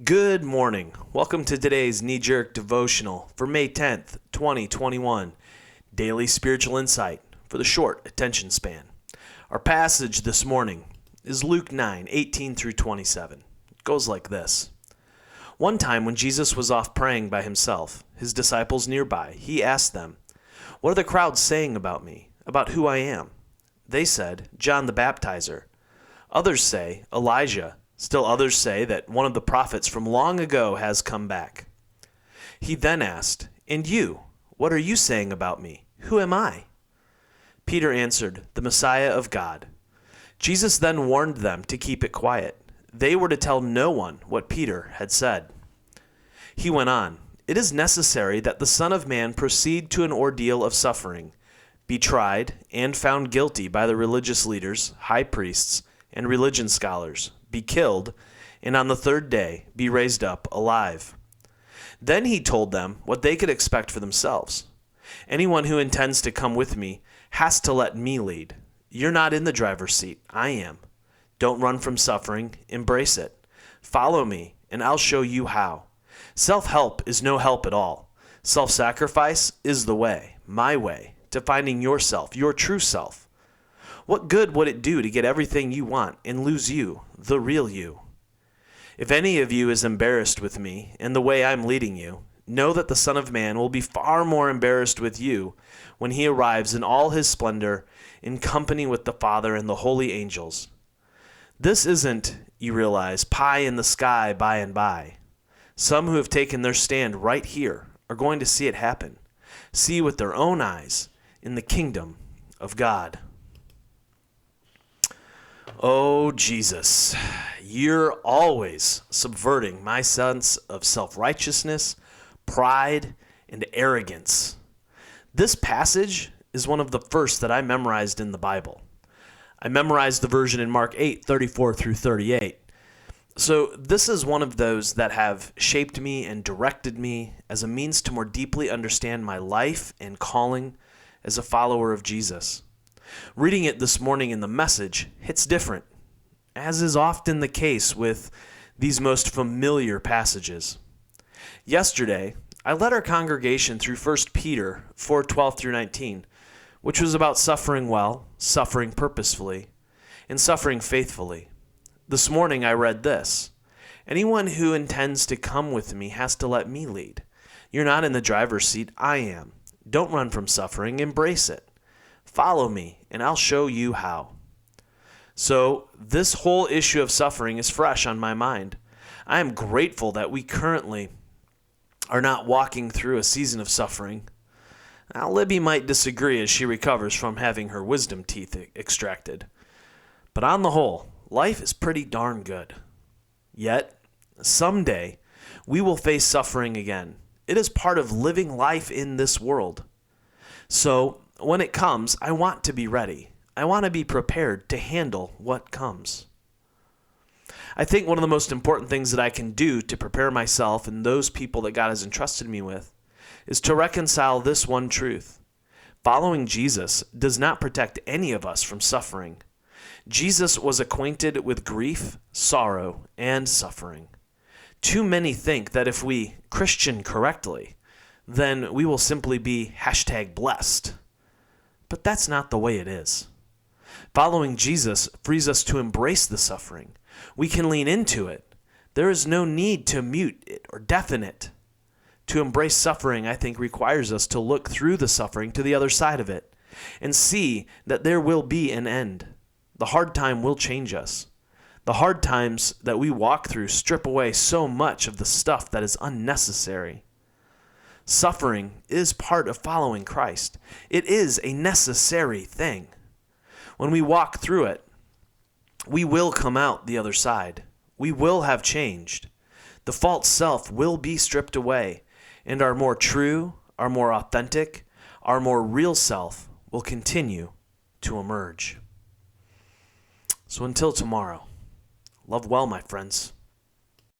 Good morning. Welcome to today's knee-jerk devotional for May 10th, 2021. Daily spiritual insight for the short attention span. Our passage this morning is Luke 9:18 through 27. It goes like this. One time when Jesus was off praying by himself, his disciples nearby, he asked them, "What are the crowds saying about me, about who I am?" They said, "John the Baptizer." Others say, "Elijah." Still others say that one of the prophets from long ago has come back. He then asked, "And you, what are you saying about me? Who am I?" Peter answered, "The Messiah of God." Jesus then warned them to keep it quiet. They were to tell no one what Peter had said. He went on, "It is necessary that the Son of Man proceed to an ordeal of suffering, be tried, and found guilty by the religious leaders, high priests, and religion scholars, be killed, and on the third day be raised up alive." Then he told them what they could expect for themselves. "Anyone who intends to come with me has to let me lead. You're not in the driver's seat, I am. Don't run from suffering, embrace it. Follow me, and I'll show you how. Self-help is no help at all. Self-sacrifice is the way, my way, to finding yourself, your true self. What good would it do to get everything you want and lose you, the real you? If any of you is embarrassed with me and the way I'm leading you, know that the Son of Man will be far more embarrassed with you when he arrives in all his splendor in company with the Father and the holy angels. This isn't, you realize, pie in the sky by and by. Some who have taken their stand right here are going to see it happen, see with their own eyes in the kingdom of God. Oh, Jesus, you're always subverting my sense of self-righteousness, pride, and arrogance. This passage is one of the first that I memorized in the Bible. I memorized the version in Mark 8:34 through 38. So this is one of those that have shaped me and directed me as a means to more deeply understand my life and calling as a follower of Jesus. Reading it this morning in the Message hits different, as is often the case with these most familiar passages. Yesterday, I led our congregation through 1 Peter 4:12 through 19, which was about suffering well, suffering purposefully, and suffering faithfully. This morning I read this, "Anyone who intends to come with me has to let me lead. You're not in the driver's seat, I am. Don't run from suffering, embrace it. Follow me, and I'll show you how." So, this whole issue of suffering is fresh on my mind. I am grateful that we currently are not walking through a season of suffering. Now, Libby might disagree as she recovers from having her wisdom teeth extracted. But on the whole, life is pretty darn good. Yet, someday, we will face suffering again. It is part of living life in this world. So, when it comes, I want to be ready. I want to be prepared to handle what comes. I think one of the most important things that I can do to prepare myself and those people that God has entrusted me with is to reconcile this one truth. Following Jesus does not protect any of us from suffering. Jesus was acquainted with grief, sorrow, and suffering. Too many think that if we Christian correctly, then we will simply be #blessed. But that's not the way it is. Following Jesus frees us to embrace the suffering. We can lean into it. There is no need to mute it or deafen it. To embrace suffering, I think, requires us to look through the suffering to the other side of it and see that there will be an end. The hard time will change us. The hard times that we walk through strip away so much of the stuff that is unnecessary. Suffering is part of following Christ. It is a necessary thing. When we walk through it, we will come out the other side. We will have changed. The false self will be stripped away, and our more true, our more authentic, our more real self will continue to emerge. So until tomorrow, love well, my friends.